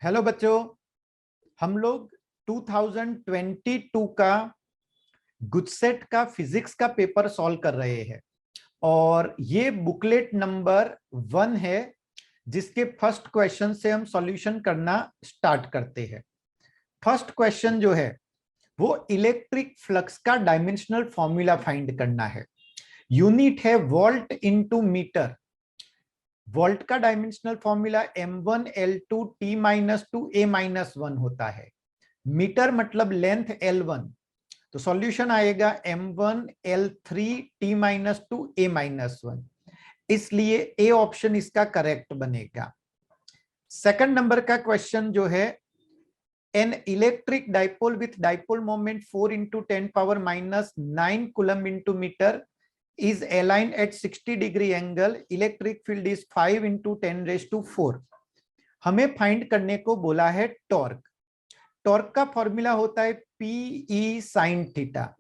Hello बच्चों, हम लोग 2022 का गुजसेट का फिजिक्स का पेपर सॉल्व कर रहे हैं और ये बुकलेट नंबर 1 है जिसके फर्स्ट क्वेश्चन से हम सॉल्यूशन करना स्टार्ट करते हैं। फर्स्ट क्वेश्चन जो है वो इलेक्ट्रिक फ्लक्स का डायमेंशनल फॉर्मूला फाइंड करना है। यूनिट है वोल्ट इनटू मीटर। वोल्ट का dimensional formula m1 l2 t-2 a-1 होता है। मीटर मतलब लेंथ L1, तो सॉल्यूशन आएगा m1 l3 t-2 a-1, इसलिए ए ऑप्शन इसका करेक्ट बनेगा। सेकंड नंबर का क्वेश्चन जो है, an electric dipole with dipole moment 4 into 10⁻⁹ coulomb into metre is aligned at 60 degree angle, electric field is 5 into 10⁴। हमें find करने को बोला है टॉर्क। टॉर्क का फॉर्मूला होता है PE sin थीटा।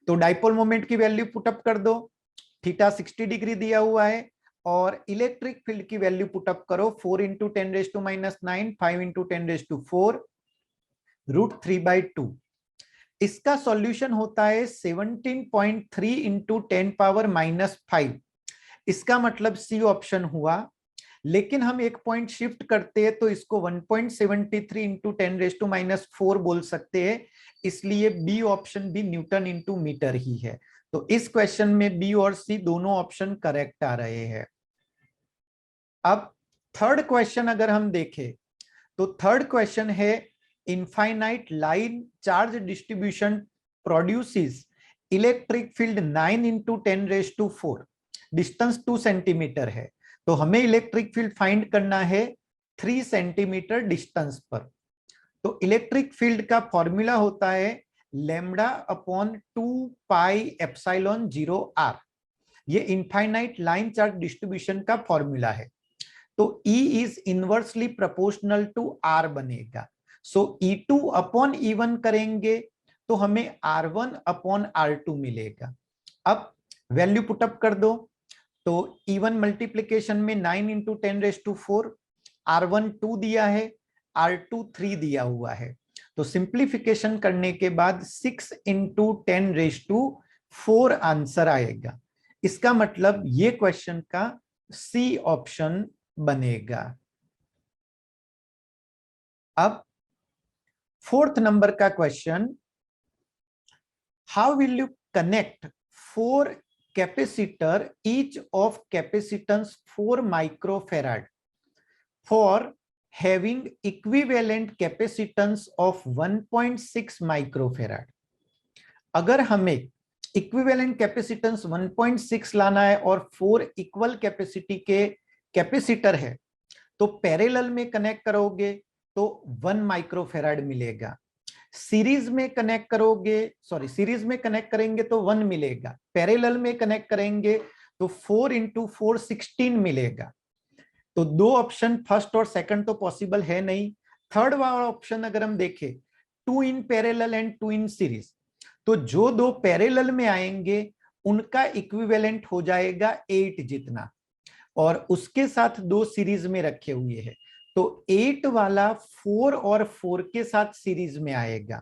तो डाइपोल मोमेंट की वैल्यू पुटअप कर दो, थीटा 60 डिग्री दिया हुआ है और इलेक्ट्रिक फील्ड की वैल्यू पुटअप करो 4 into 10⁻⁹, 5 into 10⁴, √3/2। इसका सॉल्यूशन होता है 17.3 into 10⁻⁻5। इसका मतलब सी ऑप्शन हुआ, लेकिन हम एक पॉइंट शिफ्ट करते हैं तो इसको 1.73 into 10⁻⁴ बोल सकते हैं, इसलिए बी ऑप्शन भी न्यूटन इंटू मीटर ही है। तो इस क्वेश्चन में बी और सी दोनों ऑप्शन करेक्ट आ रहे हैं। अब थर्ड क्वेश्चन अगर हम देखें तो थर्ड क्वेश्चन है, infinite line charge distribution produces electric field 9 into 10⁴। Distance 2 centimetre है, तो हमें इलेक्ट्रिक फील्ड फाइंड करना है 3 सेंटीमीटर डिस्टेंस पर। तो इलेक्ट्रिक फील्ड का फॉर्मूला होता है λ/2πε0r। ये इनफाइनाइट लाइन चार्ज डिस्ट्रीब्यूशन का फॉर्मूला है। तो E is inversely proportional to R बनेगा। सो E2/E1 करेंगे तो हमें R1/R2 मिलेगा। अब वैल्यू पुटअप कर दो, तो E1 मल्टीप्लीकेशन में 9 into 10⁴, R1 2 दिया है, R2 3 दिया हुआ है। तो सिंप्लीफिकेशन करने के बाद 6 into 10⁴ आंसर आएगा। इसका मतलब ये क्वेश्चन का सी ऑप्शन बनेगा। अब फोर्थ नंबर का question, how will you connect 4 capacitor each of capacitance 4 microfarad for having equivalent capacitance of 1.6 microfarad. अगर हमें इक्विवेलेंट कैपेसिटेंस 1.6 लाना है और 4 इक्वल कैपेसिटी के कैपेसिटर है, तो पैरेलल में कनेक्ट करोगे तो 1 माइक्रोफेराड मिलेगा। सीरीज में कनेक्ट करेंगे तो 1 मिलेगा। पैरेलल में कनेक्ट करेंगे तो 4 into 4 16 मिलेगा। तो दो ऑप्शन फर्स्ट और सेकंड तो पॉसिबल है नहीं। थर्ड वाला ऑप्शन अगर हम देखें, 2 in parallel and 2 in series, तो जो दो पैरेलल में आएंगे उनका इक्विवेलेंट हो जाएगा 8 जितना, और उसके साथ दो सीरीज में रखे हुए हैं, तो 8 वाला 4 और 4 के साथ सीरीज में आएगा।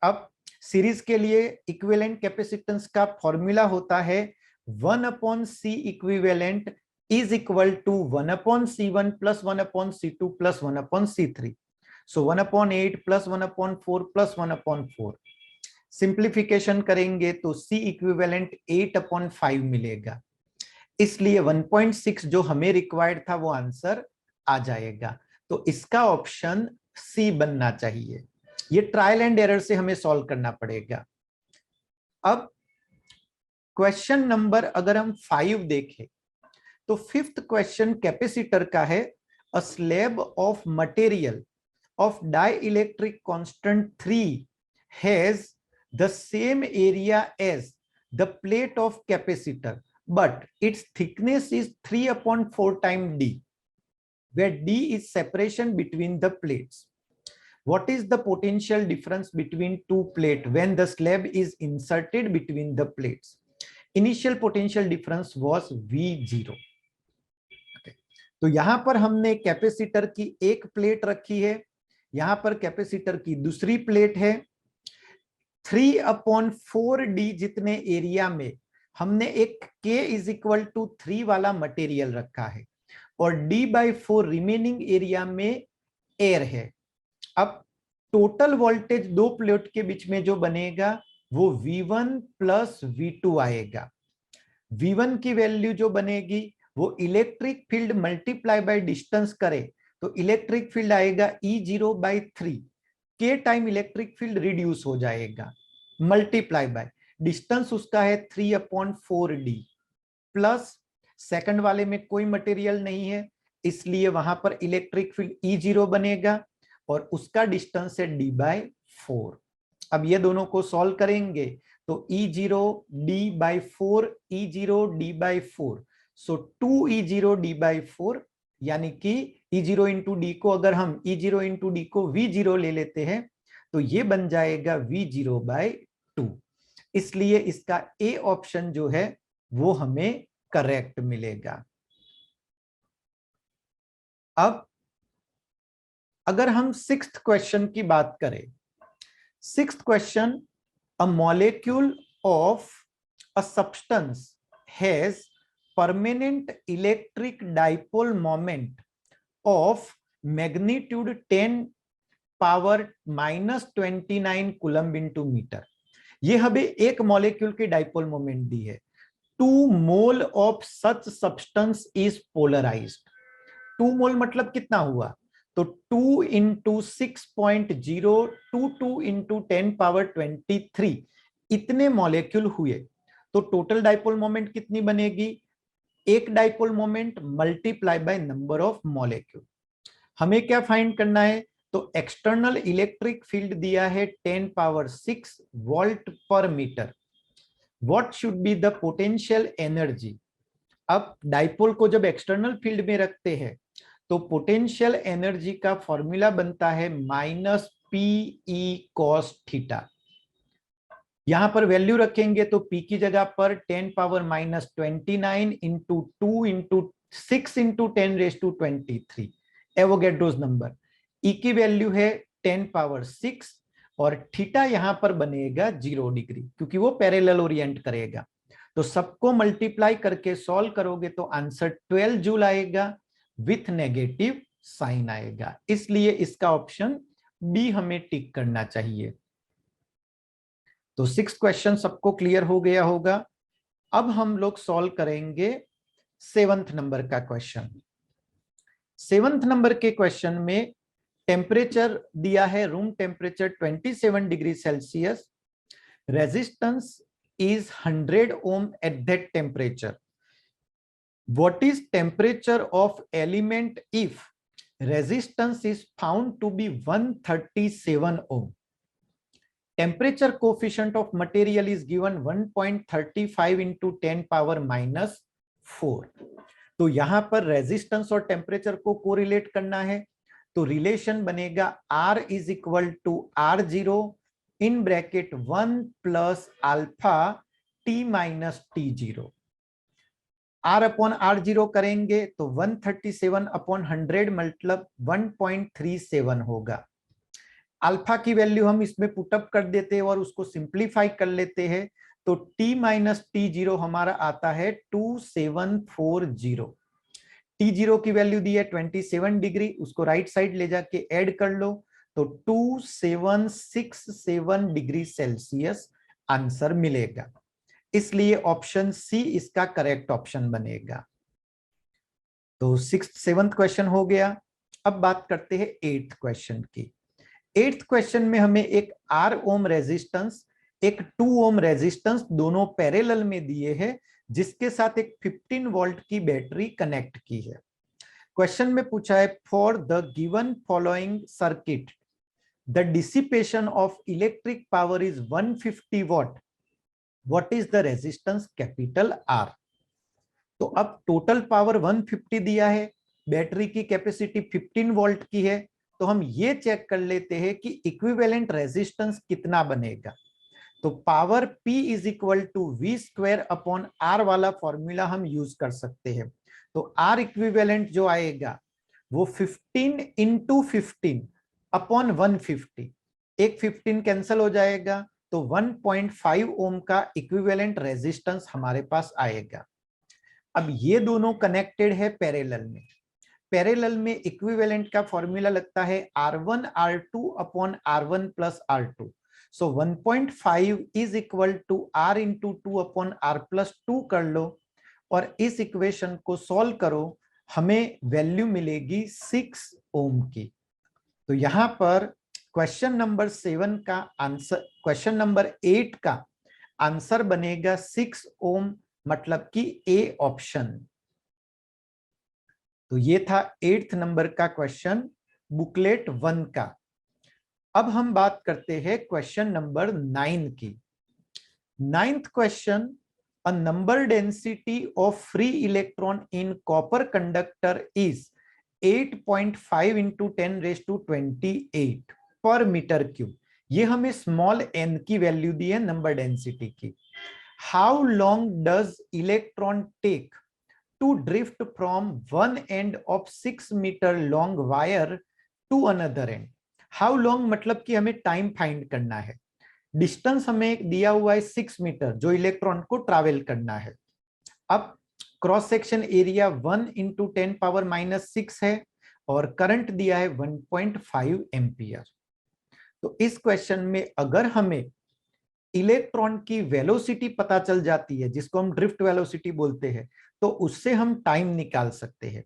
अब सीरीज के लिए इक्विवेलेंट कैपेसिटेंस का फॉर्मूला होता है 1/C equivalent is equal to 1/C1 + 1/C2 + 1/C3। So 1/8 + 1/4 + 1/4। Simplification करेंगे तो C इक्विवेलेंट 8/5 मिलेगा, इसलिए 1.6 जो हमें रिक्वायर्ड था वो आंसर आ जाएगा। तो इसका ऑप्शन सी बनना चाहिए। ये ट्रायल एंड एरर से हमें सॉल्व करना पड़ेगा। अब क्वेश्चन नंबर अगर हम 5 देखें तो फिफ्थ क्वेश्चन कैपेसिटर का है, a slab of material of dielectric constant 3 has the same area as the plate of capacitor, but its thickness is 3/4 times D, where D is separation between the plates. What is the potential difference between two plates when the slab is inserted between the plates? Initial potential difference was V0. Okay. तो यहां पर हमने capacitor की एक plate रखी है यहां पर कैपेसिटर की दूसरी प्लेट है। 3/4D जितने एरिया में हमने एक K इज इक्वल टू 3 वाला मटेरियल रखा है और D/4 रिमेनिंग एरिया में एयर है। अब टोटल वोल्टेज दो प्लेट के बीच में जो बनेगा वो V1 प्लस V2 आएगा। V1 की वैल्यू जो बनेगी वो electric field multiply by distance करे तो इलेक्ट्रिक फील्ड आएगा E0/3। के टाइम इलेक्ट्रिक फील्ड रिड्यूस हो जाएगा, मल्टीप्लाई बाय डिस्टेंस उसका है 3/4D प्लस सेकंड वाले में कोई मटेरियल नहीं है इसलिए वहां पर इलेक्ट्रिक फील्ड E0 बनेगा और उसका डिस्टेंस है D/4। अब ये दोनों को सॉल्व करेंगे तो E0 D/4 E0 D/4 सो 2E0 D/4 यानी कि E0 इंटू डी को अगर हम E0 इंटू डी को V0 ले लेते हैं तो ये बन जाएगा V0/2। इसलिए इसका ए ऑप्शन जो है वो हमें करेक्ट मिलेगा। अब अगर हम सिक्स्थ क्वेश्चन की बात करें, sixth question, a molecule of a substance has permanent electric dipole moment of magnitude 10 power -29 coulomb into metre. ये हमें एक मॉलिक्यूल की डाइपोल मोमेंट दी है। 2 mole of such substance is polarized. 2 mole मतलब कितना हुआ, तो 2 इंटू 6.022 इंटू 10 पावर 23 इतने मॉलिक्यूल हुए तो टोटल डाइपोल मोमेंट कितनी बनेगी, एक dipole moment multiply by number of molecule. हमें क्या फाइंड करना है, तो एक्सटर्नल इलेक्ट्रिक फील्ड दिया है 10 power 6 volt per metre. What should be the potential energy. अब डाइपोल को जब एक्सटर्नल फील्ड में रखते हैं तो पोटेंशियल एनर्जी का फॉर्मूला बनता है -PE cos थीटा। यहां पर वैल्यू रखेंगे तो P की जगह पर 10 power -29 into 2 into 6 into 10⁻23 Avogadro's number. E की वैल्यू है 10 पावर 6 और थीटा यहां पर बनेगा 0 डिग्री क्योंकि वो पैरेलल ओरिएंट करेगा। तो सबको मल्टीप्लाई करके सॉल्व करोगे तो आंसर 12 जूल आएगा विथ नेगेटिव साइन आएगा। इसलिए इसका ऑप्शन बी हमें टिक करना चाहिए। तो 6 क्वेश्चन सबको क्लियर हो गया होगा। अब हम लोग सॉल्व करेंगे 7th नंबर का क्वेश्चन। 7th नंबर के क्वेश्चन में टेम्परेचर दिया है room temperature 27 degree Celsius, resistance is 100 ohm at that temperature. What is temperature of element if resistance is found to be 137 ohm? Temperature coefficient of material is given 1.35 into 10 power -4. तो यहां पर resistance और temperature को correlate करना है तो relation बनेगा R is equal to R0 in bracket 1 plus alpha T minus T0। R upon R0 करेंगे तो 137 अपॉन 100 मतलब 1.37 होगा। अल्फा की वैल्यू हम इसमें पुटअप कर देते हैं और उसको सिंप्लीफाई कर लेते हैं तो T माइनस T0 हमारा आता है 2740। T0 की वैल्यू दी है 27 डिग्री, उसको राइट साइड ले जाके ऐड कर लो तो 2767 डिग्री सेल्सियस आंसर मिलेगा। इसलिए ऑप्शन सी इसका करेक्ट ऑप्शन बनेगा। तो 7th क्वेश्चन हो गया। अब बात करते हैं 8th क्वेश्चन की। 8th क्वेश्चन में हमें एक R ओम रेजिस्टेंस, एक 2 ओम रेजिस्टेंस दोनों पैरेलल में दिए हैं जिसके साथ एक 15 वोल्ट की बैटरी कनेक्ट की है। क्वेश्चन में पूछा है for the given following circuit the dissipation of electric power is 150 what, what is the resistance capital R। तो अब टोटल पावर 150 दिया है, बैटरी की कैपेसिटी 15 वोल्ट की है, तो हम ये चेक कर लेते हैं कि इक्विवेलेंट रेजिस्टेंस कितना बनेगा। तो power P is equal to V square upon R वाला फॉर्मूला हम यूज कर सकते हैं। तो R इक्विवेलेंट जो आएगा वो 15 इंटू 15 अपॉन 150, एक 15 कैंसिल हो जाएगा तो 1.5 ओम का इक्विवेलेंट रेजिस्टेंस हमारे पास आएगा। अब ये दोनों कनेक्टेड है पैरेलल में। पैरेलल में इक्विवेलेंट का फॉर्मूला लगता है R1 R2 upon R1 plus R2। So 1.5 is equal to R into 2 upon R plus 2 कर लो और इस इक्वेशन को सॉल्व करो, हमें वैल्यू मिलेगी 6 ओम की। तो यहां पर क्वेश्चन नंबर 7 का आंसर, क्वेश्चन नंबर 8 का आंसर बनेगा 6 ओम, मतलब कि ए ऑप्शन। तो ये था 8th नंबर का क्वेश्चन बुकलेट 1 का। अब हम बात करते हैं क्वेश्चन नंबर 9 की। 9th question, a number density of free electron in copper conductor is 8.5 into 10 raised to 28 पर मीटर क्यूब। ये हमें स्मॉल n की वैल्यू दी है नंबर डेंसिटी की। How long does electron take to drift from one end of 6 meter long wire to another end। How long मतलब कि हमें टाइम फाइंड करना है। डिस्टेंस हमें दिया हुआ है 6 मीटर जो इलेक्ट्रॉन को ट्रैवल करना है। अब cross section area 1 into 10 power minus 6 है और करंट दिया है 1.5 एम्पियर। तो इस क्वेश्चन में अगर हमें इलेक्ट्रॉन की वेलोसिटी पता चल जाती है, जिसको हम ड्रिफ्ट वेलोसिटी बोलते हैं, तो उससे हम टाइम निकाल सकते हैं।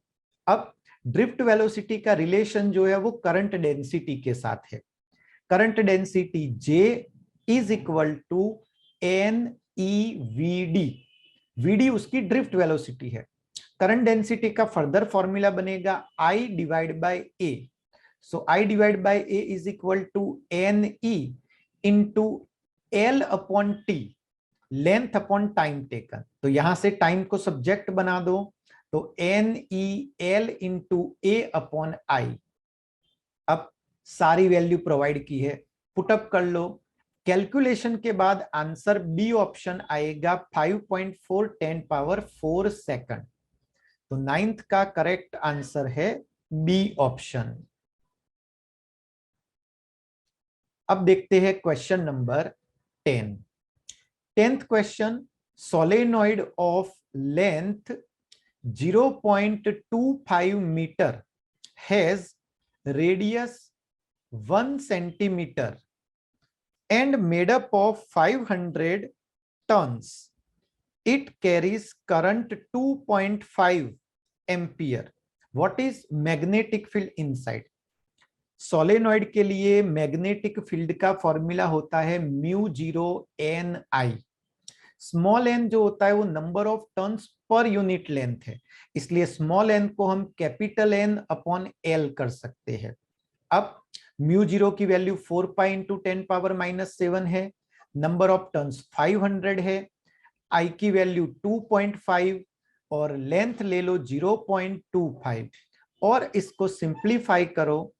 अब ड्रिफ्ट वेलोसिटी का रिलेशन जो है वो करंट डेंसिटी के साथ है। Current density J is equal to NeVd। Vd उसकी ड्रिफ्ट वेलोसिटी है। करंट डेंसिटी का फर्दर फॉर्मूला बनेगा I divide by A। So I divide by A is equal to Ne into L upon T, length upon time taken. तो यहां से time को subject बना दो, तो NeL into A upon I। अब सारी वैल्यू प्रोवाइड की है, पुटअप कर लो। कैलकुलेशन के बाद आंसर बी ऑप्शन आएगा 5.4 10 पावर 4 सेकंड। तो 9th का करेक्ट आंसर है बी ऑप्शन। अब देखते हैं question number 10। 10th question, solenoid of length 0.25 metre has radius 1 centimetre and made up of 500 tons. It carries current 2.5 ampere. What is magnetic field inside? Solenoid के लिए magnetic field का formula होता है μ0Ni। Small n जो होता है वो number of turns per unit length है, इसलिए स्मॉल n को हम कैपिटल N अपॉन L कर सकते हैं। अब μ0 की value 4 pi into 10 power minus 7 है, नंबर ऑफ टर्न्स 500 है, I की वैल्यू 2.5 और लेंथ ले लो 0.25 और इसको सिंप्लीफाई करो।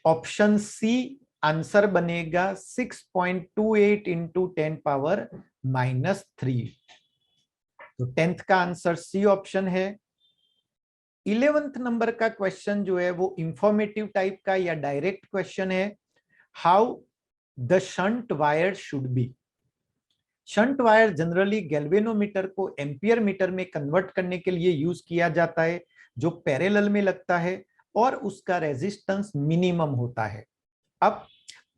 ऑप्शन सी आंसर बनेगा 6.28 इंटू 10 पावर माइनस 3। तो 10th का आंसर सी ऑप्शन है। 11th नंबर का क्वेश्चन जो है वो इंफॉर्मेटिव टाइप का या डायरेक्ट क्वेश्चन है। How the shunt wire should be. Shunt wire generally galvanometer को एम्पियर मीटर में कन्वर्ट करने के लिए यूज किया जाता है, जो पैरेलल में लगता है और उसका रेजिस्टेंस मिनिमम होता है। अब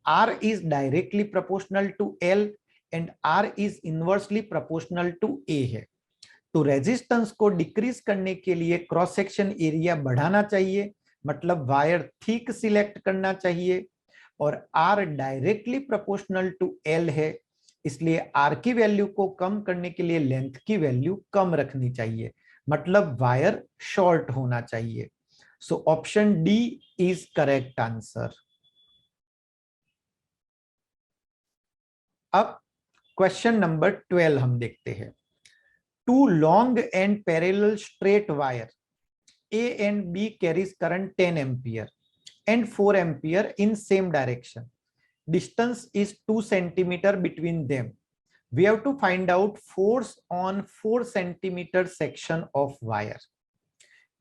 R is directly proportional to L and R is inversely proportional to A है। तो रेजिस्टेंस को डिक्रीज करने के लिए क्रॉस सेक्शन एरिया बढ़ाना चाहिए, मतलब वायर थिक सिलेक्ट करना चाहिए, और R directly proportional to L है, इसलिए R की वैल्यू को कम करने के लिए लेंथ की वैल्यू कम रखनी चाहिए, मतलब वायर शॉर्ट होना चाहिए। So option D is correct answer. अब क्वेश्चन नंबर 12 हम देखते हैं। Two long and parallel straight wire A and B carries current 10 ampere and 4 ampere in same direction. Distance is 2 centimeter between them. We have to find out force on 4 centimeter section of wire.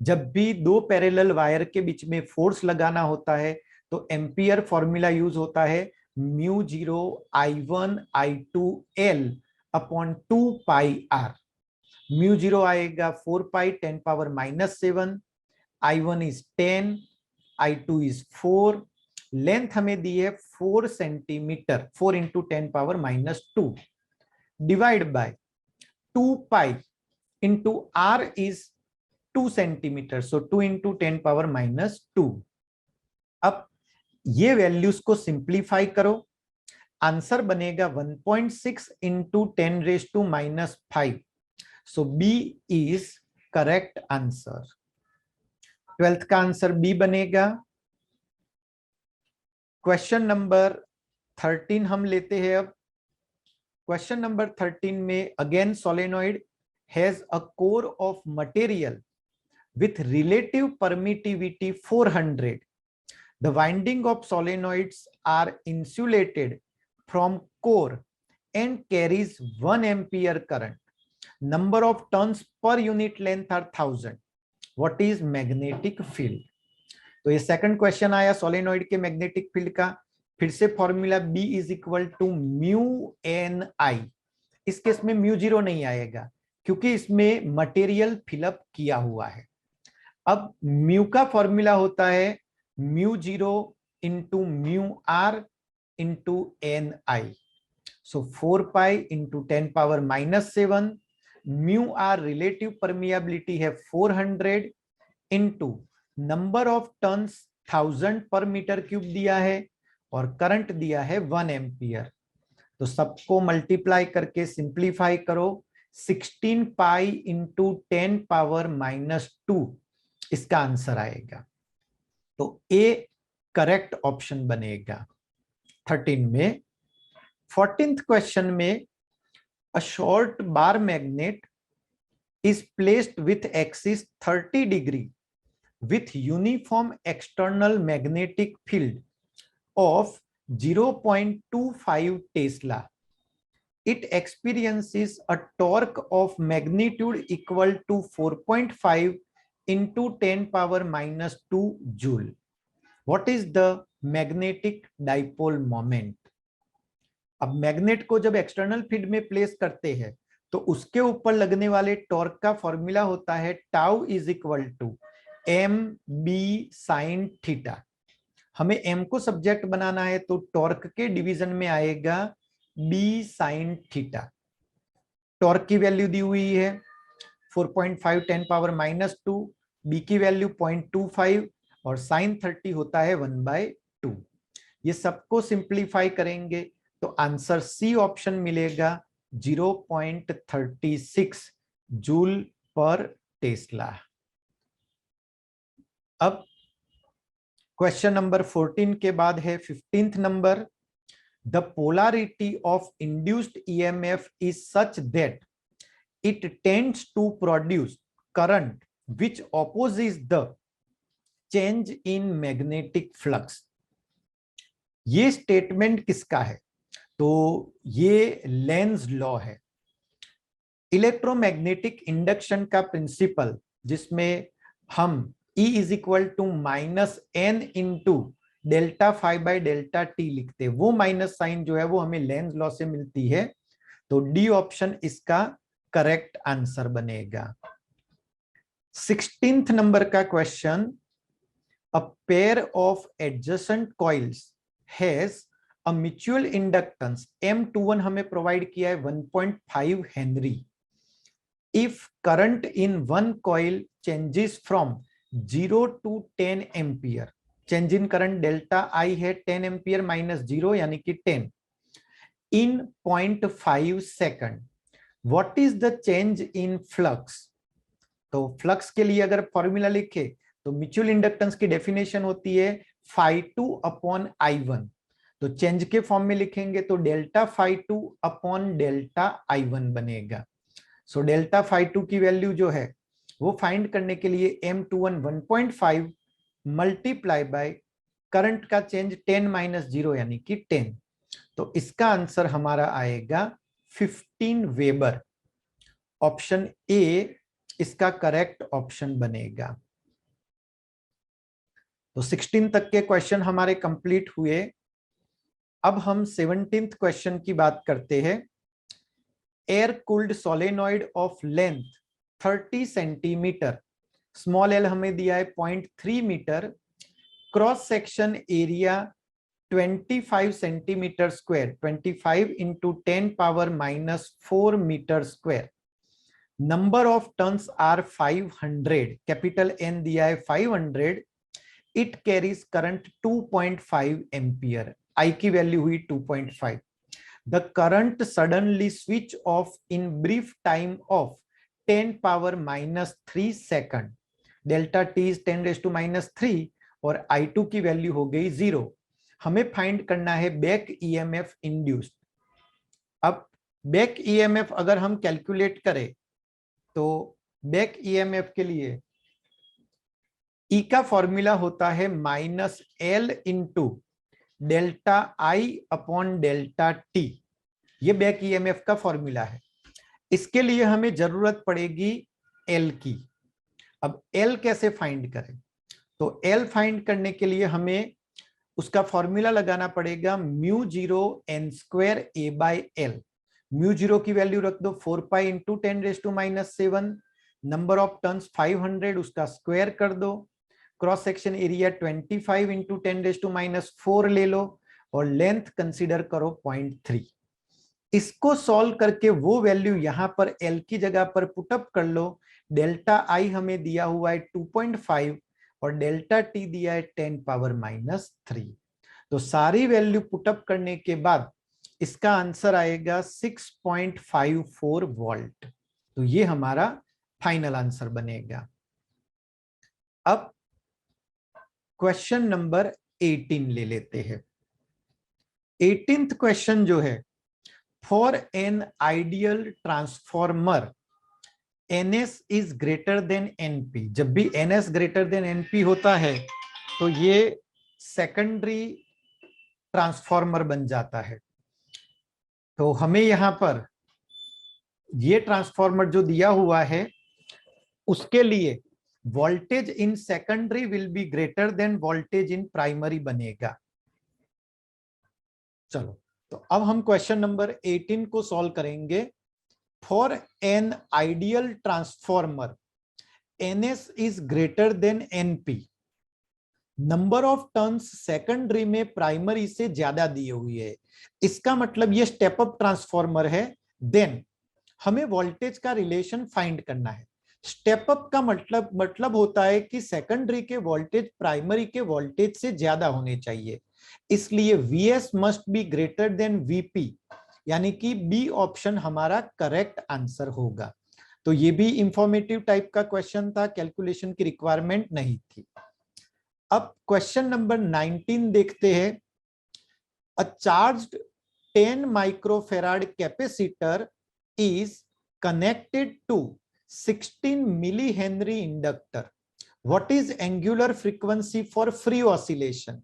जब भी दो parallel wire के बीच में force लगाना होता है तो ampere formula use होता है mu 0 I1 I2 L upon 2 पाई R। म्यू 0 आएगा 4 पाई 10 power -7, I1 is 10, I2 is 4, length हमें दी है 4 centimetre, 4 into 10 power -2 divide by 2 pi into R is 2 centimetre, so 2 into 10 power -2। अब ये वैल्यूज को सिंप्लीफाई करो, answer बनेगा 1.6 into 10⁻⁻5, so B is correct answer. 12th का answer B बनेगा। Question number 13 हम लेते हैं। अब क्वेश्चन नंबर 13 में again solenoid has a core of material with relative permittivity 400. The winding of solenoids are insulated from core and carries 1 ampere current. Number of turns per unit length are 1000. What is magnetic field? तो ये second question आया solenoid के magnetic field का। फिर से formula B is equal to mu n I. इस case में mu 0 नहीं आएगा क्योंकि इसमें मटेरियल फिलअप किया हुआ है। अब म्यू का फॉर्मूला होता है mu 0 into mu R into N I. So 4 pi into 10 power -7, mu R relative permeability है 400 इंटू नंबर ऑफ टर्न्स 1000 पर मीटर क्यूब दिया है और करंट दिया है 1 एम्पियर। तो सबको मल्टीप्लाई करके सिंप्लीफाई करो, 16 पाई इंटू 10 पावर -2 इसका आंसर आएगा। तो ए करेक्ट ऑप्शन बनेगा 13 में। 14th क्वेश्चन में a short bar magnet is placed with axis 30 degree with uniform external magnetic field of 0.25 Tesla. It experiences a torque of magnitude equal to 4.5 into 10 power -2 joule. What is the magnetic dipole moment? अब magnet को जब external field में place करते हैं तो उसके ऊपर लगने वाले टॉर्क का फॉर्मूला होता है tau is equal to M B sine theta. हमें एम को सब्जेक्ट बनाना है तो टॉर्क के डिवीजन में आएगा बी साइन थीटा। टॉर्क की वैल्यू दी हुई है 4.5 10 पावर -2, बी की वैल्यू 0.25 और साइन 30 होता है 1/2। ये सबको सिंप्लीफाई करेंगे तो आंसर सी ऑप्शन मिलेगा 0.36 जूल पर टेस्ला। अब क्वेश्चन नंबर 14 के बाद है 15th number. The polarity of induced EMF is such that it tends to produce current which opposites the change in magnetic flux. ये स्टेटमेंट किसका है? तो ये लेंज लॉ है। इलेक्ट्रोमैग्नेटिक इंडक्शन का प्रिंसिपल जिसमें हम E is equal to -n into delta phi by delta T लिखते हैं, वो माइनस साइन जो है वो हमें लेंज लॉ से मिलती है। तो डी ऑप्शन इसका करेक्ट आंसर बनेगा। 16th नंबर का question, a pair of adjacent coils has a mutual inductance M21 हमें प्रोवाइड किया है 1.5 Henry. If current in one coil changes from 0 to 10 ampere, change in current delta आई है 10 ampere -0 यानी कि 10 इन 0.5 second, what is the change in flux? तो flux के लिए अगर फॉर्मूला लिखे तो म्यूचुअल इंडक्टेंस की डेफिनेशन होती है φ2 अपॉन I1। तो चेंज के फॉर्म में लिखेंगे तो डेल्टा φ2 अपॉन डेल्टा I1 बनेगा। सो डेल्टा φ2 की वैल्यू जो है वो फाइंड करने के लिए M21 1.5 मल्टीप्लाई बाय करंट का चेंज 10 -0 यानी कि 10। तो इसका आंसर हमारा आएगा 15 वेबर। ऑप्शन ए इसका करेक्ट ऑप्शन बनेगा। तो 16 तक के क्वेश्चन हमारे कंप्लीट हुए। अब हम 17th क्वेश्चन की बात करते हैं। Air cooled solenoid of length 30 centimetre, small L हमें दिया है 0.3 metre, cross section area 25 centimetre square, 25 into 10⁻⁻4 metre square, number of turns are 500, capital N दिया है 500, it carries current 2.5 ampere, I की वैल्यू हुई 2.5, the current suddenly switch off in brief time of 10⁻³ second, delta T is 10⁻³ और I2 की value हो गई 0। हमें फाइंड करना है बैक ईएमएफ इंड्यूस्ड। अब बैक ईएमएफ अगर हम कैलकुलेट करें तो बैक ईएमएफ के लिए ई का फॉर्मूला होता है -L into delta I upon delta T. ये बैक ईएमएफ का फॉर्मूला है। इसके लिए हमें जरूरत पड़ेगी L की। अब L कैसे फाइंड करें? तो L फाइंड करने के लिए हमें उसका फॉर्मूला लगाना पड़ेगा μ0 n² A/L। μ0 की वैल्यू रख दो 4 pi into 10⁻⁷, number of turns 500, उसका स्क्वायर कर दो, क्रॉस सेक्शन एरिया 25 इंटू 10⁻⁴ ले लो और लेंथ कंसीडर करो 0.3। इसको सॉल्व करके वो वैल्यू यहां पर L की जगह पर पुटअप कर लो। डेल्टा I हमें दिया हुआ है 2.5 और डेल्टा T दिया है 10⁻⁻3। तो सारी वैल्यू पुटअप करने के बाद इसका आंसर आएगा 6.54 वोल्ट। तो ये हमारा फाइनल आंसर बनेगा। अब क्वेश्चन नंबर 18 ले लेते हैं। 18th क्वेश्चन जो है, for an ideal transformer NS is greater than NP। जब भी NS ग्रेटर देन NP होता है तो ये सेकेंडरी ट्रांसफॉर्मर बन जाता है। तो हमें यहां पर ये ट्रांसफॉर्मर जो दिया हुआ है उसके लिए voltage in secondary will be greater then voltage in primary बनेगा। चलो, तो अब हम क्वेश्चन नंबर 18 को सॉल्व करेंगे। For an ideal transformer NS is greater than NP, number of turns secondary में प्राइमरी से ज्यादा दी हुई है। इसका मतलब ये स्टेप अप ट्रांसफॉर्मर है। देन हमें वोल्टेज का रिलेशन फाइंड करना है। स्टेप अप का मतलब होता है कि सेकेंडरी के वोल्टेज प्राइमरी के वोल्टेज से ज्यादा होने चाहिए, इसलिए VS must be greater than VP, यानी कि बी ऑप्शन हमारा करेक्ट आंसर होगा। तो ये भी इंफॉर्मेटिव टाइप का क्वेश्चन था, कैलकुलेशन की रिक्वायरमेंट नहीं थी। अब क्वेश्चन नंबर 19 देखते हैं। A charged 10 microfarad capacitor is connected to 16 millihenry inductor. What is angular frequency for free oscillation?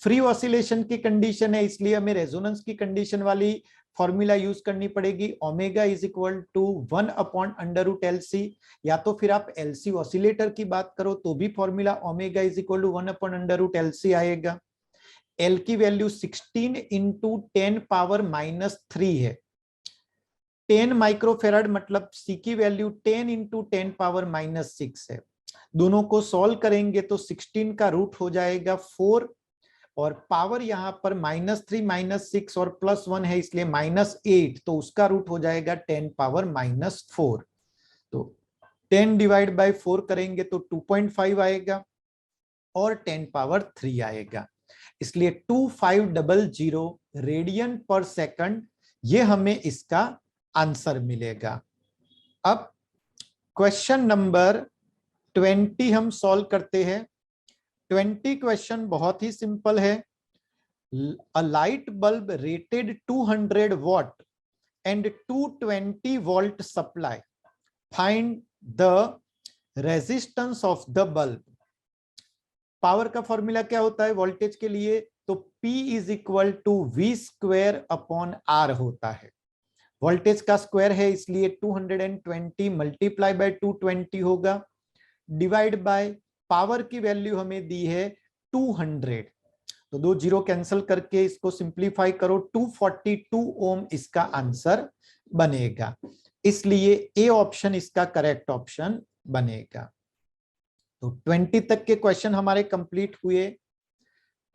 Free oscillation की कंडीशन है, इसलिए हमें रेजोनेंस की कंडीशन वाली फॉर्मूला यूज करनी पड़ेगी। Omega is equal to 1/√LC, या तो फिर आप LC ऑसिलेटर की बात करो तो भी formula omega is equal to 1/√LC आएगा। L की वैल्यू 16 इंटू 10⁻⁻3 है। 10 माइक्रोफेराड मतलब C की वैल्यू 10 इंटू 10⁻⁻6 है। दोनों को सॉल्व करेंगे तो 16 का रूट हो जाएगा 4 और पावर यहां पर -3 -6 और +1 है, इसलिए -8, तो उसका रूट हो जाएगा 10⁻⁻4। तो 10 डिवाइड बाय 4 करेंगे तो 2.5 आएगा और 10⁻3 आएगा, इसलिए 2500 रेडियन पर सेकंड ये हमें इसका आंसर मिलेगा। अब क्वेश्चन नंबर 20 हम सॉल्व करते हैं। 20 क्वेश्चन बहुत ही सिंपल है। A light bulb rated 200 watt and 220 volt supply, find the resistance of the bulb. Power का फॉर्मूला क्या होता है वोल्टेज के लिए? तो P is equal to V²/R होता है। वोल्टेज का स्क्वायर है इसलिए 220 मल्टीप्लाई बाय 220 होगा, डिवाइड बाय पावर की वैल्यू हमें दी है 200, तो 2 जीरो कैंसिल करके इसको सिंप्लीफाई करो, 242 ओम इसका आंसर बनेगा। इसलिए ए ऑप्शन इसका करेक्ट ऑप्शन बनेगा। तो 20 तक के क्वेश्चन हमारे कंप्लीट हुए।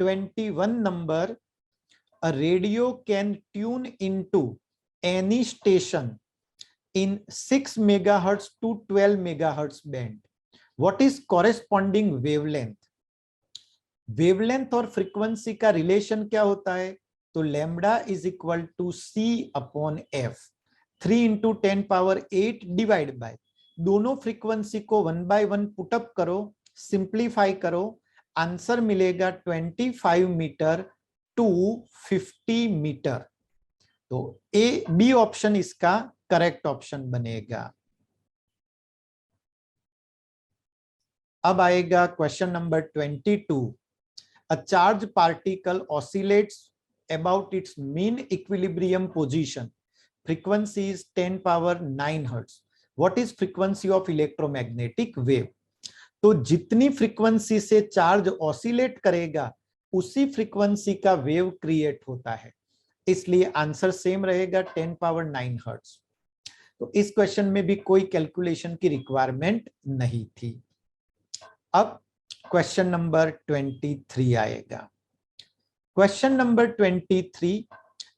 21 number, a radio can tune into any station in 6 megahertz to 12 megahertz band. What is corresponding wavelength? Wavelength और फ्रीक्वेंसी का रिलेशन क्या होता है? तो lambda is equal to C upon F, 3 into 10 power 8 divide by, दोनों frequency को 1 bye 1 put up करो, simplify करो, आंसर मिलेगा 25 मीटर टू 50 मीटर। तो ए बी ऑप्शन इसका करेक्ट ऑप्शन बनेगा। अब आएगा question number 22। A charge particle oscillates about it's mean equilibrium position, frequency is 10 power 9 hertz. What is frequency of electromagnetic wave? तो जितनी frequency से charge oscillate करेगा उसी फ्रीक्वेंसी का वेव क्रिएट होता है, इसलिए आंसर सेम रहेगा 10 पावर 9 हर्ट्ज। तो इस क्वेश्चन में भी कोई कैलकुलेशन की रिक्वायरमेंट नहीं थी। अब क्वेश्चन नंबर 23 आएगा। Question number 23,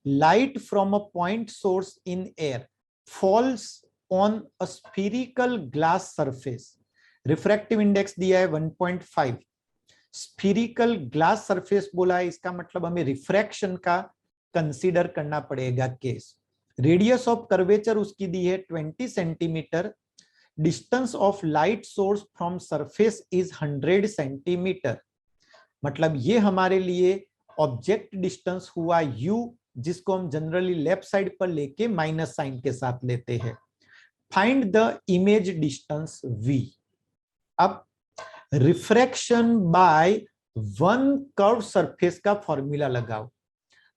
light from a point source in air falls on a spherical glass surface, refractive index दिया है 1.5, स्फीरिकल ग्लास सरफेस बोला है, इसका मतलब हमें रिफ्रैक्शन का कंसीडर करना पड़ेगा केस। रेडियस ऑफ कर्वेचर उसकी दी है 20 centimetre, distance of light source from surface is 100 centimetre. मतलब ये हमारे लिए ऑब्जेक्ट डिस्टेंस हुआ u, जिसको हम जनरली लेफ्ट साइड पर लेके माइनस साइन के साथ लेते हैं। Find the image distance v। अब refraction by one curve surface का फॉर्मूला लगाओ,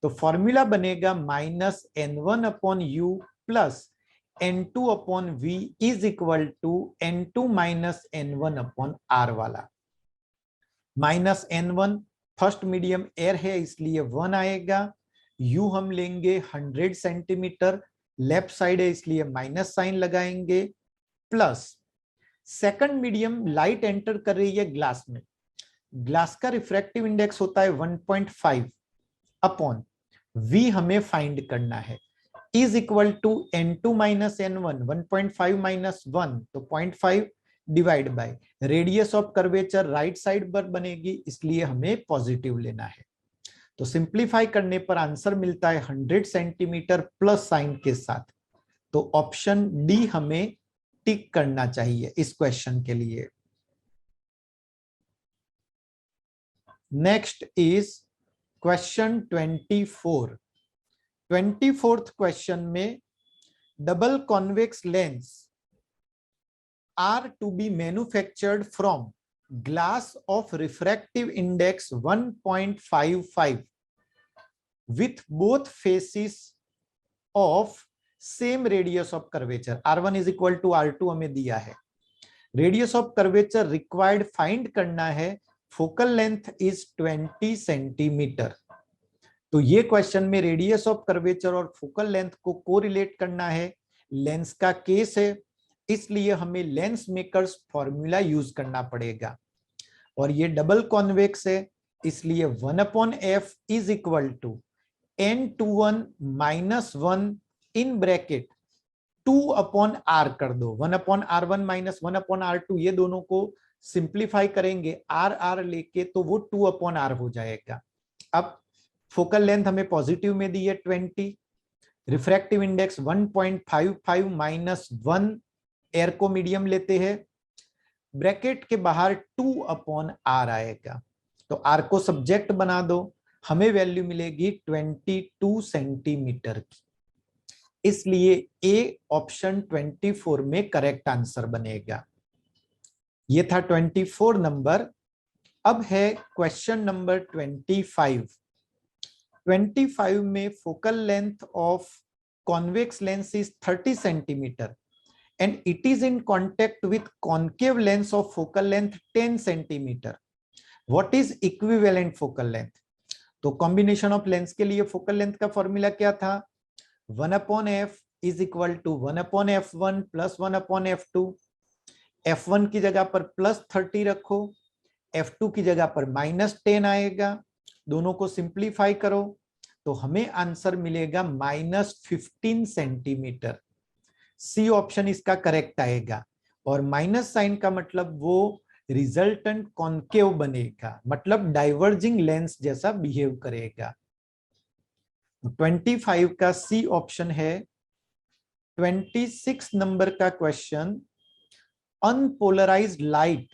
तो फॉर्मूला बनेगा -n1 upon u plus n2 upon v is equal to n2 minus n1 upon r वाला। -n1 फर्स्ट मीडियम एयर है इसलिए 1 आएगा, u हम लेंगे 100 सेंटीमीटर, लेफ्ट साइड है इसलिए माइनस साइन लगाएंगे, plus second medium light enter कर रही है ग्लास में, ग्लास का रिफ्रैक्टिव इंडेक्स होता है 1.5 अपॉन v हमें फाइंड करना है, is equal to n2 minus n1, 1.5 minus 1 तो 0.5 divide by radius of curvature right side पर बनेगी, इसलिए हमें पॉजिटिव लेना है। तो सिंप्लीफाई करने पर आंसर मिलता है 100 सेंटीमीटर प्लस साइन के साथ। तो ऑप्शन डी हमें टिक करना चाहिए इस क्वेश्चन के लिए। Next is question 24। 24th question में double convex lens are to be manufactured from glass of refractive index 1.55 with both faces of same radius of curvature, r1 is equal to r2 हमें दिया है, radius of curvature required find करना है, focal length is 20 centimetre. तो ये question में radius of curvature और focal length को कोरिलेट करना है, लेंस का केस है, इसलिए हमें लेंस मेकर्स फॉर्मूला यूज करना पड़ेगा, और ये डबल कॉन्वेक्स है इसलिए 1/f is equal to n21 minus 1 in bracket 2/r कर दो, 1/r1 माइनस 1/r2, ये दोनों को सिंप्लीफाई करेंगे r लेके तो वो 2/r हो जाएगा। अब फोकल लेंथ हमें पॉजिटिव में दी है 20, रिफ्रैक्टिव इंडेक्स 1.55 माइनस 1, एयर को मीडियम लेते हैं, ब्रैकेट के बाहर 2/r आएगा, तो r को सब्जेक्ट बना दो, हमें वैल्यू मिलेगी 22 सेंटीमीटर की, इसलिए ए ऑप्शन 24 में करेक्ट आंसर बनेगा। ये था 24 नंबर। अब है क्वेश्चन नंबर 25। 25 में focal length of convex lens is 30 centimetre and it is in contact with concave lens of focal length 10 centimeter. What is equivalent focal length? तो combination of length के लिए focal length का formula क्या था? 1/f is equal to 1/f1 plus 1/f2। f1 की जगह पर +30 रखो, f2 की जगह पर -10 आएगा, दोनों को सिंप्लीफाई करो तो हमें आंसर मिलेगा -15 सेंटीमीटर। सी ऑप्शन इसका करेक्ट आएगा। और माइनस साइन का मतलब वो रिजल्टेंट कॉन्केव बनेगा, मतलब डाइवर्जिंग लेंस जैसा बिहेव करेगा। 25 का सी ऑप्शन है। 26 नंबर का question, unpolarised light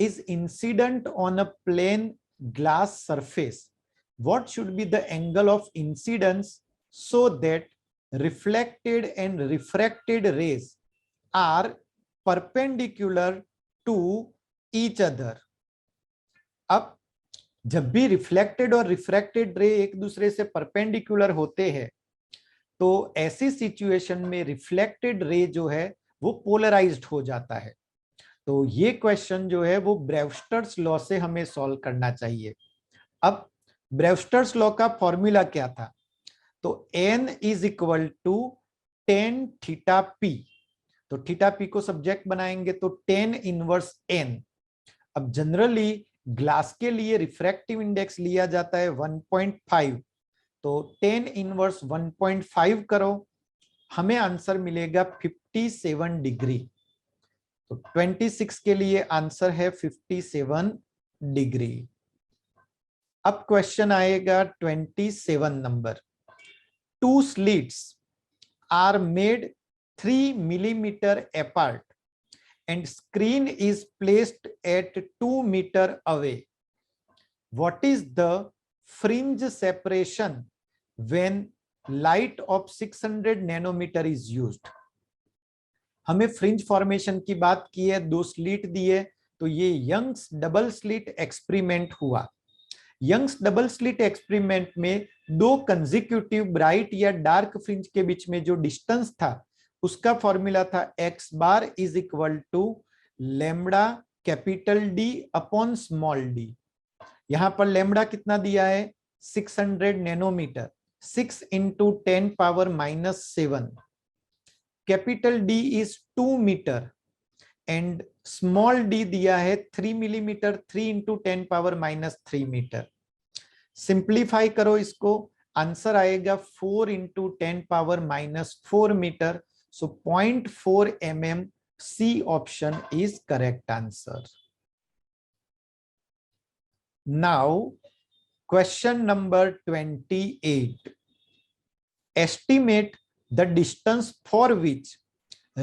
is incident on a plain glass surface. What should be the angle of incidence so that reflected and refracted rays are perpendicular to each other? अब जब भी reflected और refracted रे एक दूसरे से perpendicular होते हैं तो ऐसी सिचुएशन में रिफ्लेक्टेड रे जो है वो पोलराइज्ड हो जाता है। तो ये क्वेश्चन जो है वो ब्रेवस्टर्स लॉ से हमें सॉल्व करना चाहिए। अब ब्रेवस्टर्स लॉ का फॉर्मूला क्या था? तो n is equal to tan theta p। तो थीटा p को सब्जेक्ट बनाएंगे तो tan इनवर्स n। अब जनरली ग्लास के लिए रिफ्रैक्टिव इंडेक्स लिया जाता है 1.5, तो tan इनवर्स 1.5 करो, हमें आंसर मिलेगा 57 डिग्री। तो 26 के लिए आंसर है 57 डिग्री। अब क्वेश्चन आएगा 27 number. 2 slits are made 3 millimeter apart and screen is placed at 2 meter away. What is the fringe separation when light of 600 nanometer is used? हमें फ्रिंज फॉर्मेशन की बात की है, 2 स्लिट दिए, तो ये यंग्स डबल स्लिट एक्सपेरिमेंट हुआ। Young's double slit experiment में 2 कंसेक्यूटिव ब्राइट या डार्क फ्रिंज के बीच में जो डिस्टेंस था उसका फॉर्मूला था x bar is equal to lambda capital D upon small d। यहां पर लैम्बडा कितना दिया है? 600 nanometre, 6 into 10 power -7। Capital D is 2 metre and small d दिया है 3 millimetre, 3 into 10 power -3 metre. Simplify करो इसको, आंसर आएगा 4 into 10 power -4 metre. So 0.4 mm। C option is correct answer. Now question number 28। Estimate the distance for which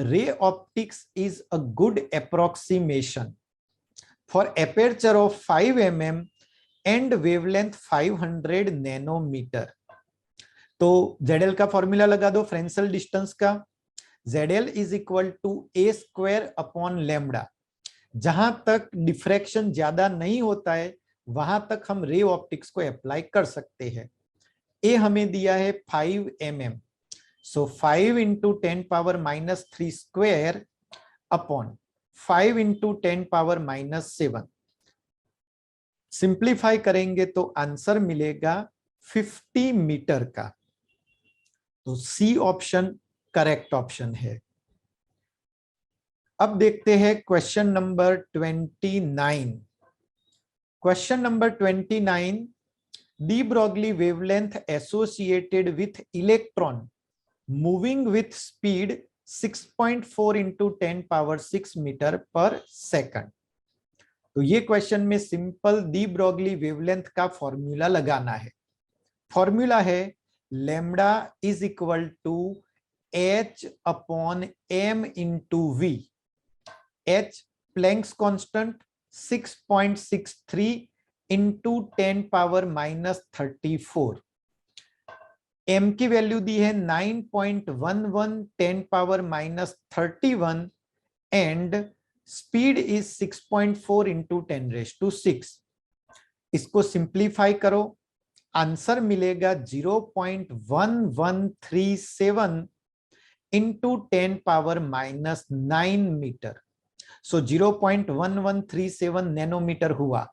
ray optics is a good approximation for aperture of 5 mm and wavelength 500 nanometer। तो ZL का formula लगा दो Fresnel distance का। ZL is equal to a square upon lambda. जहां तक diffraction ज्यादा नहीं होता है वहां तक हम रे ऑप्टिक्स को अप्लाई कर सकते हैं। a हमें दिया है 5 mm, so 5 into 10 power -3 square upon 5 into 10 power -7। Simplify करेंगे तो आंसर मिलेगा 50 मीटर का। तो सी ऑप्शन करेक्ट ऑप्शन है। अब देखते हैं question number 29। Question number 29, de Broglie wavelength associated with electron moving with speed 6.4 into 10 power 6 metre पर सेकंड। तो ये क्वेश्चन में सिंपल डी ब्रॉगली वेवलेंथ का फॉर्मूला लगाना है। फॉर्मूला है lambda is equal to h upon m into v। h Planck's constant 6.63 into 10 power -34। m की value दी है 9.11 10 power -31 and speed is 6.4 into 10⁶। इसको सिंप्लीफाई करो, आंसर मिलेगा 0.1137 इंटू 10 पावर -9 मीटर। सो 0.1137 नैनोमीटर हुआ।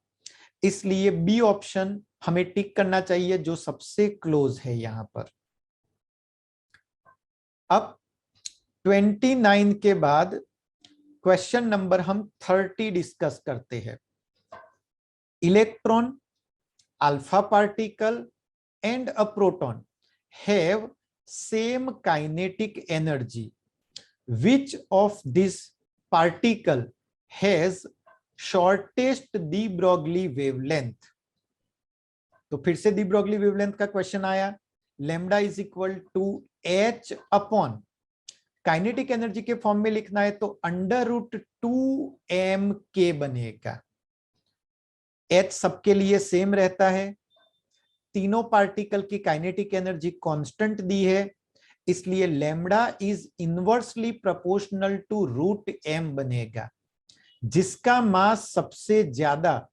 इसलिए बी ऑप्शन हमें टिक करना चाहिए जो सबसे क्लोज है यहां पर। अब 29 के बाद क्वेश्चन नंबर हम 30 डिस्कस करते हैं। Electron, alpha particle and a proton have same kinetic energy, which of this particle has shortest de Broglie wavelength? तो फिर से de Broglie wavelength का क्वेश्चन आया। Lambda is equal to H upon, kinetic energy के form में लिखना है तो √2m k बनेगा। एच सबके लिए सेम रहता है, तीनों पार्टिकल की काइनेटिक एनर्जी कांस्टेंट दी है, इसलिए lambda is inversely proportional to √m बनेगा। जिसका मास सबसे ज्यादा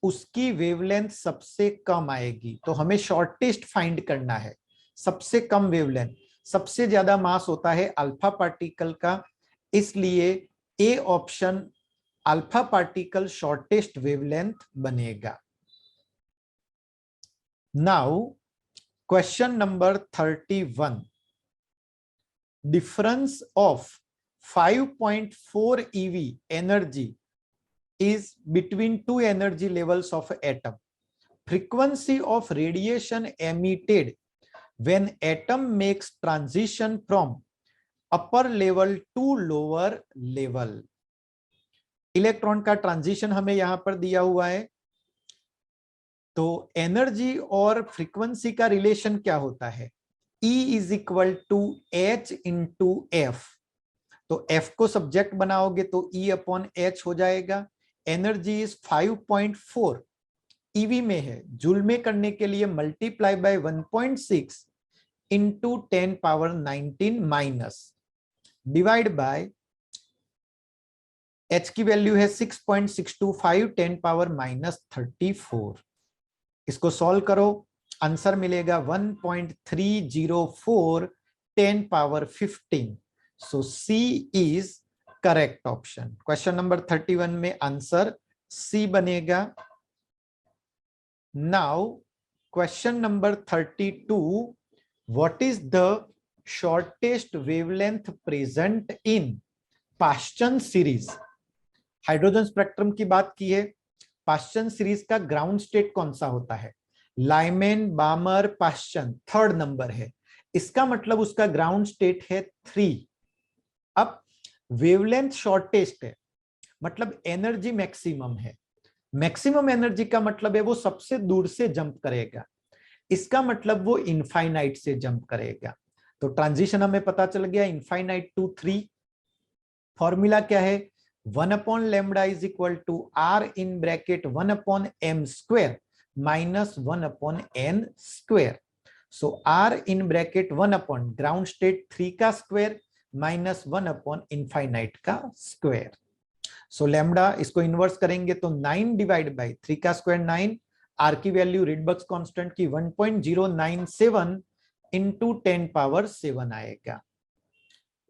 उसकी वेवलेंथ सबसे कम आएगी। तो हमें शॉर्टेस्ट फाइंड करना है, सबसे कम वेवलेंथ। सबसे ज्यादा मास होता है अल्फा पार्टिकल का, इसलिए A option alpha particle shortest wavelength बनेगा। Now question number 31, difference of 5.4 eV energy is between two energy levels of atom. Frequency of radiation emitted when atom makes transition from upper level to lower level. Electron का transition हमें यहां पर दिया हुआ है, तो energy और frequency का रिलेशन क्या होता है? E is equal to H into F. तो F को सब्जेक्ट बनाओगे तो E अपॉन एच हो जाएगा। एनर्जी इज 5.4 ईवी में है, जूल में करने के लिए multiply by 1.6 into 10 power 19 minus divide by H की वैल्यू है 6.625 10 पावर माइनस 34। इसको सॉल्व करो, आंसर मिलेगा 1.304 10 power 15। So C is correct option. Question number 31 में आंसर सी बनेगा। Now question number 32, what is the shortest wavelength present in Paschen series? Hydrogen spectrum की बात की है। पाश्चन सीरीज का ग्राउंड स्टेट कौन सा होता है? Lyman, Balmer, Paschen third number है, इसका मतलब उसका ग्राउंड स्टेट है 3। अब वेवलेंथ शॉर्टेस्ट है, मतलब एनर्जी मैक्सिमम है। मैक्सिमम एनर्जी का मतलब है वो सबसे दूर से जंप करेगा, इसका मतलब वो इनफाइनाइट से जंप करेगा। तो ट्रांजिशन हमें पता चल गया, इनफाइनाइट टू 3। फॉर्मूला क्या है? 1 upon lambda is equal to r in bracket 1 upon m square minus 1 upon n square. So r in bracket 1 upon ground state 3 का स्क्वायर माइनस 1 अपॉन इनफाइनाइट का स्क्वायर। सो लैम्डा इसको inverse करेंगे तो 9 divide by 3 का square 9, r की value Rydberg's constant की 1.097 into 10 power 7 आएगा।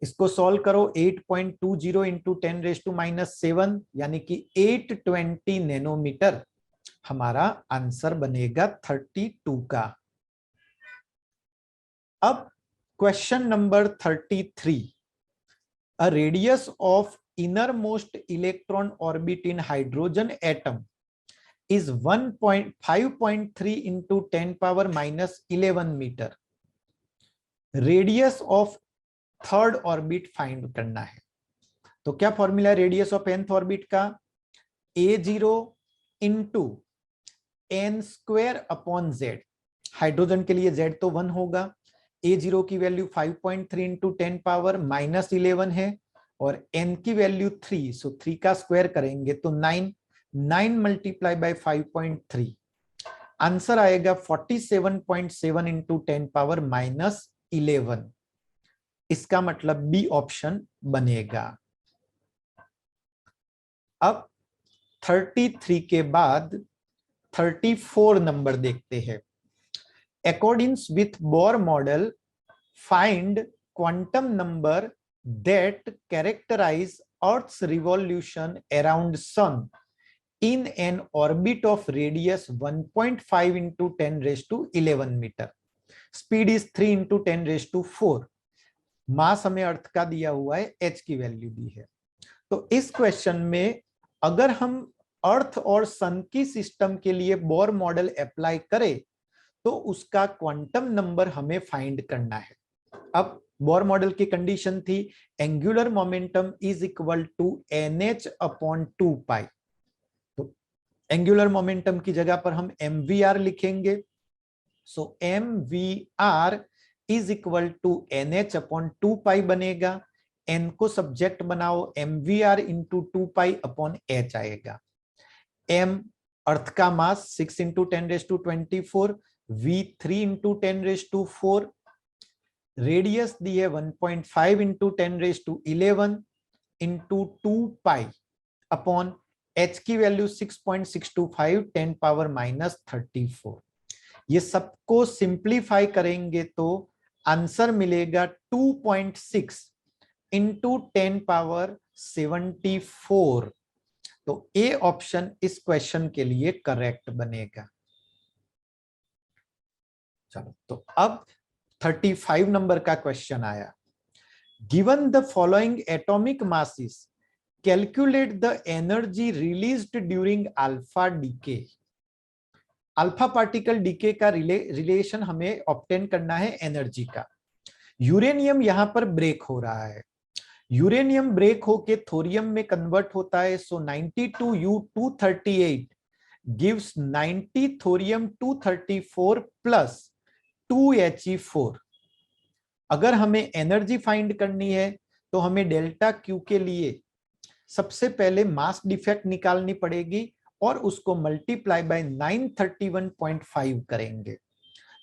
इसको सॉल्व करो, 8.20 इंटू 10 रेज टू माइनस 7 यानी कि 820 नैनोमीटर हमारा आंसर बनेगा 32 का। अब question number 33, a radius of innermost electron orbit in hydrogen atom is 5.3 into 10 power minus 11 metre. Radius of third orbit find करना है, तो क्या formula radius of nth orbit का? a0 into n square upon z। Hydrogen के लिए z तो 1 होगा, a0 की वैल्यू 5.3 इंटू 10 पावर माइनस 11 है और n की वैल्यू 3, सो 3 का स्क्वायर करेंगे तो 9 मल्टीप्लाई बाय 5.3, आंसर आएगा 47.7 इंटू 10 पावर माइनस 11। इसका मतलब बी ऑप्शन बनेगा। अब 33 के बाद 34 नंबर देखते हैं। According with Bohr model find quantum number that characterize earth's revolution around sun in an orbit of radius 1.5 into 10 raised to 11 metre, speed is 3 into 10 raised to 4, mass हमें earth का दिया हुआ है, h की value दी है। तो इस क्वेश्चन में अगर हम अर्थ और सन की सिस्टम के लिए बोर मॉडल अप्लाई करें तो उसका क्वांटम नंबर हमें फाइंड करना है। अब बोर मॉडल की कंडीशन थी angular momentum is equal to nh upon 2 pi, तो एंगुलर मोमेंटम की जगह पर हम mvr लिखेंगे। So mvr is equal to nh upon 2 pi बनेगा, n को सब्जेक्ट बनाओ, mvr into 2 pi upon h आएगा। m अर्थ का mass 6 into 10 raise to 24, v 3 into 10 raise to 4, radius दी है 1.5 into 10 raise to 11 into 2 pi upon h की value 6.625 10 power minus 34। ये सबको सिंप्लीफाई करेंगे तो आंसर मिलेगा 2.6 इंटू 10 पावर 74। तो ए ऑप्शन इस क्वेश्चन के लिए करेक्ट बनेगा। चलो, तो अब 35 नंबर का क्वेश्चन आया। Given the following atomic masses, calculate the energy released during alpha decay. Alpha particle decay का रिलेशन हमें ऑब्टेन करना है एनर्जी का। यूरेनियम यहां पर ब्रेक हो रहा है, यूरेनियम ब्रेक होके थोरियम में कन्वर्ट होता है। सो 92U238 gives 90 thorium 234 plus 2He4। अगर हमें एनर्जी फाइंड करनी है तो हमें डेल्टा क्यू के लिए सबसे पहले मास डिफेक्ट निकालनी पड़ेगी और उसको मल्टीप्लाई बाय 931.5 करेंगे।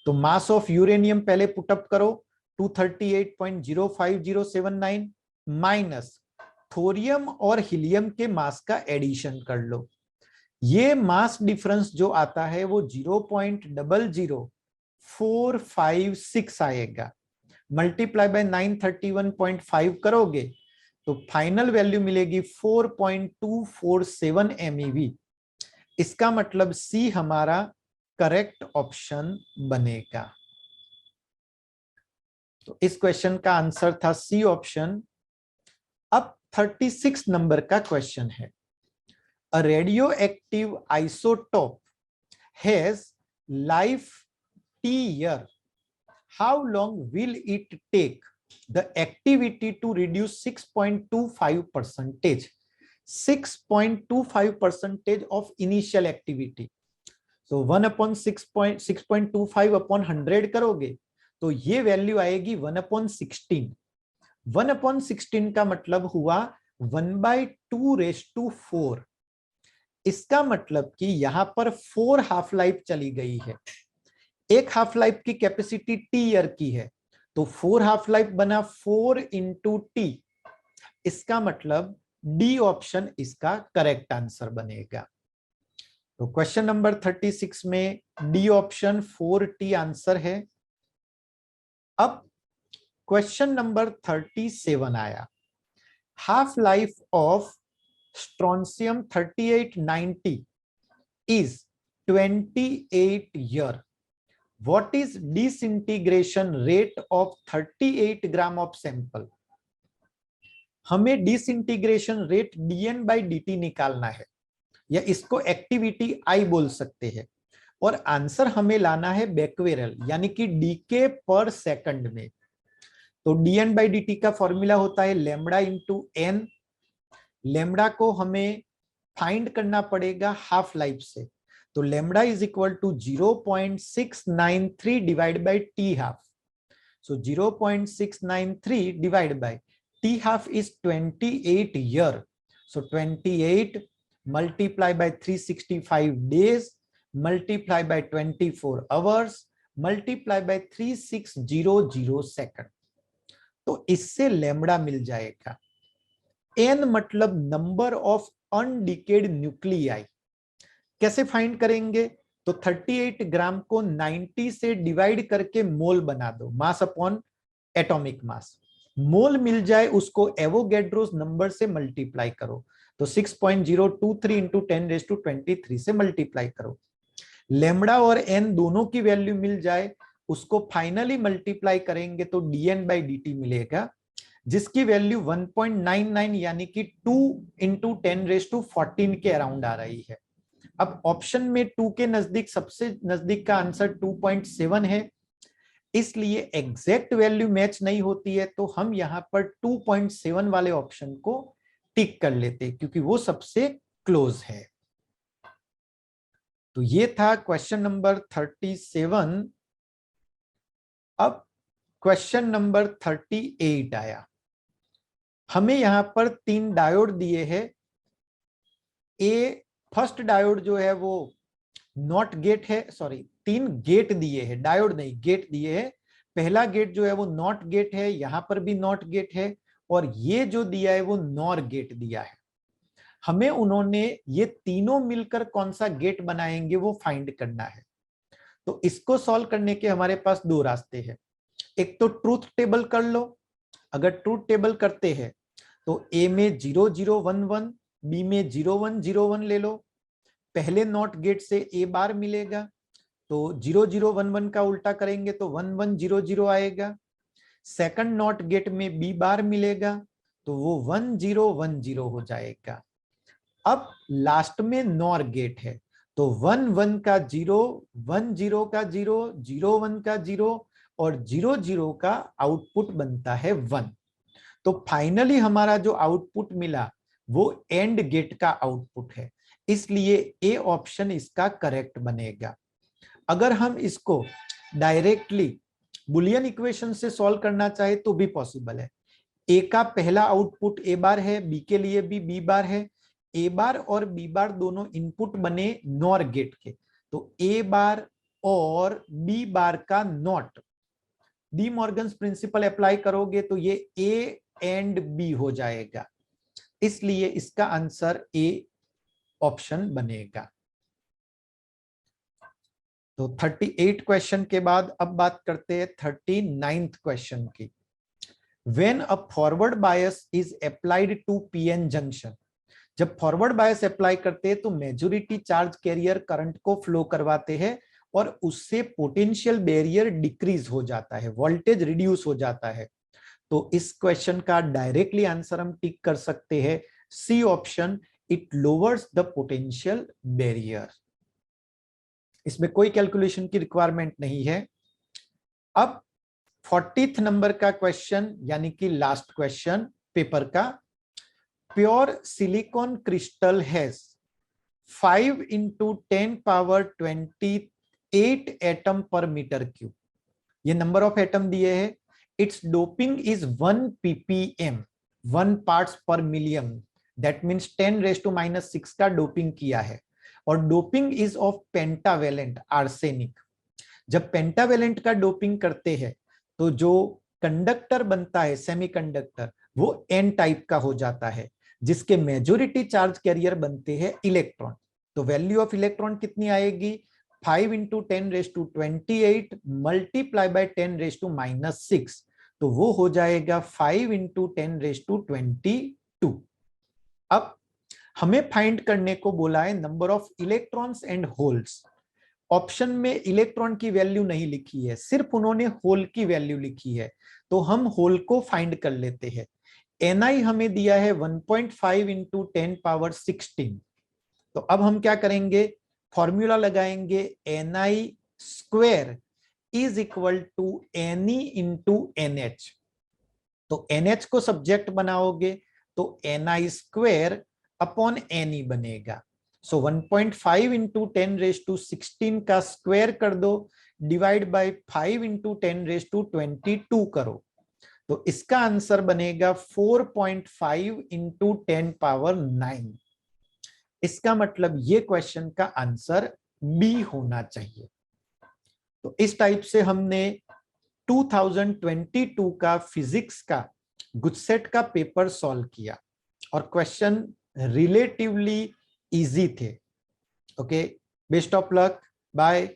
तो मास ऑफ यूरेनियम पहले पुटअप करो 238.05079 माइनस थोरियम और हीलियम के मास का एडिशन कर लो। ये मास डिफरेंस जो आता है वो 0.00456 आएगा। मल्टीप्लाई बाय 931.5 करोगे तो फाइनल वैल्यू मिलेगी 4.247 MeV। इसका मतलब सी हमारा करेक्ट ऑप्शन बनेगा। तो इस क्वेश्चन का आंसर था सी ऑप्शन। अब 36 नंबर का क्वेश्चन है। A radio active isotope has life T year. How long will it take the activity to reduce 6.25%? 6.25% of initial activity. So 1 upon 6.25 upon 100 करोगे तो ये वैल्यू आएगी 1/16। 1/16 का मतलब हुआ 1/2⁴। इसका मतलब कि यहां पर 4 हाफ लाइफ चली गई है। एक हाफ लाइफ की कैपेसिटी टी ईयर की है, तो 4 हाफ लाइफ बना 4 इंटू टी। इसका मतलब डी ऑप्शन इसका करेक्ट आंसर बनेगा। तो क्वेश्चन नंबर 36 में डी ऑप्शन 4T आंसर है। अब क्वेश्चन नंबर 37 आया। Half life of strontium 3890 is 28 year. What is disintegration rate of 38 gram of sample? हमें डिसइंटीग्रेशन रेट dN/dt निकालना है, या इसको एक्टिविटी I बोल सकते हैं, और आंसर हमें लाना है बैक्वेरल यानी कि डीके पर सेकंड में। तो dN/dt का फॉर्मूला होता है लैम्बडा इंटू n। लैम्बडा को हमें फाइंड करना पड़ेगा हाफ लाइफ से, तो lambda is equal to 0.693 divide by T half. So 0.693 divide by T half is 28 year. So 28 multiply by 365 days multiply by 24 hours multiply by 3600 second. तो इससे lambda मिल जाएगा। एन मतलब नंबर ऑफ अनडिकेड न्यूक्लियाई। कैसे find करेंगे? तो 38 ग्राम को 90 से डिवाइड करके मोल बना दो, मास अपॉन एटॉमिक मास। मोल मिल जाए उसको एवोगैड्रोस नंबर से मल्टीप्लाई करो, तो 6.023 इंटू 10⁻23 से मल्टीप्लाई करो। लेमड़ा और एन दोनों की वैल्यू मिल जाए, उसको फाइनली मल्टीप्लाई करेंगे तो dn/dt मिलेगा, जिसकी वैल्यू 1.99 यानी कि 2 इंटू 10⁻14 के अराउंड आ रही है। अब ऑप्शन में 2 के नजदीक सबसे नजदीक का आंसर 2.7 है, इसलिए एग्जैक्ट वैल्यू मैच नहीं होती है, तो हम यहां पर 2.7 वाले ऑप्शन को टिक कर लेते हैं क्योंकि वो सबसे क्लोज है। तो ये था क्वेश्चन नंबर 37। अब क्वेश्चन नंबर 38 आया। हमें यहां पर 3 डायोड दिए हैं। फर्स्ट डायोड जो है वो नॉट गेट है, सॉरी 3 गेट दिए हैं, डायोड नहीं गेट दिए हैं। पहला गेट जो है वो नॉट गेट है, यहां पर भी नॉट गेट है, और ये जो दिया है वो नॉर गेट दिया है। हमें उन्होंने ये तीनों मिलकर कौन सा गेट बनाएंगे वो फाइंड करना है। तो इसको सॉल्व करने के हमारे पास 2 रास्ते हैं। एक तो ट्रूथ टेबल कर लो। अगर ट्रूथ टेबल करते हैं तो ए में 0 0 1 1, बी में 0 1 0 1 ले लो। पहले नॉट गेट से ए बार मिलेगा, तो 0 0 1 1 का उल्टा करेंगे तो 1 1 0 0 आएगा। सेकंड नॉट गेट में बी बार मिलेगा, तो वो 1 0 1 0 हो जाएगा। अब लास्ट में नॉर गेट है, तो 1 1 का 0, 1 0 का 0, 0 1 का 0 और 0 0 का आउटपुट बनता है 1। तो फाइनली हमारा जो आउटपुट मिला वो एंड गेट का आउटपुट है, इसलिए ए ऑप्शन इसका करेक्ट बनेगा। अगर हम इसको डायरेक्टली बुलियन इक्वेशन से सॉल्व करना चाहे तो भी पॉसिबल है। ए का पहला आउटपुट ए बार है, बी के लिए भी बी बार है। ए बार और बी बार दोनों इनपुट बने नॉर गेट के, तो ए बार और बी बार का not D Morgan's principal apply करोगे तो ये ए एंड बी हो जाएगा, इसलिए इसका आंसर ए ऑप्शन बनेगा। तो 38 क्वेश्चन के बाद अब बात करते हैं 39th क्वेश्चन की। When a forward bias is applied to PN junction, जब फॉरवर्ड बायस अप्लाई करते हैं तो मेजॉरिटी चार्ज कैरियर करंट को फ्लो करवाते हैं और उससे पोटेंशियल बैरियर डिक्रीज हो जाता है, वोल्टेज रिड्यूस हो जाता है। तो इस क्वेश्चन का डायरेक्टली आंसर हम टिक कर सकते हैं C option, it lowers the potential barrier. इसमें कोई कैलकुलेशन की रिक्वायरमेंट नहीं है। अब 40th नंबर का क्वेश्चन यानी कि लास्ट क्वेश्चन पेपर का, pure silicon crystal has 5 into 10⁻28 atom पर मीटर क्यूब। ये नंबर ऑफ एटम दिए हैं। It's doping is 1 ppm, 1 parts पर मिलियन, दैट मीन्स 10⁻⁻6 का डोपिंग किया है, और doping is of pentavalent arsenic. जब पेंटावेलेंट का डोपिंग करते हैं तो जो कंडक्टर बनता है सेमीकंडक्टर वो एन टाइप का हो जाता है, जिसके मेजॉरिटी चार्ज कैरियर बनते हैं इलेक्ट्रॉन। तो वैल्यू ऑफ इलेक्ट्रॉन कितनी आएगी, 5 into 10⁻28 मल्टीप्लाई बाय 10⁻⁻6, तो वो हो जाएगा 5 into 10⁻22। अब हमें फाइंड करने को बोला है number of electrons and holes. Option में इलेक्ट्रॉन की वैल्यू नहीं लिखी है, सिर्फ उन्होंने होल की वैल्यू लिखी है, तो हम होल को फाइंड कर लेते हैं। Ni हमें दिया है 1.5 into 10⁻16। तो अब हम क्या करेंगे, फॉर्मूला लगाएंगे Ni square is equal to Ne into NH। तो NH को सब्जेक्ट बनाओगे तो Ni स्क्वायर अपॉन Ne बनेगा। सो 1.5 into 10⁻16 का स्क्वायर कर दो, डिवाइड बाय 5 into 10⁻22 करो, तो इसका आंसर बनेगा 4.5 into 10⁻9। इसका मतलब ये क्वेश्चन का आंसर बी होना चाहिए। तो इस टाइप से हमने 2022 का फिजिक्स का गुजसेट का पेपर सॉल्व किया, और क्वेश्चन रिलेटिवली इजी थे। Okay, best of luck, bye.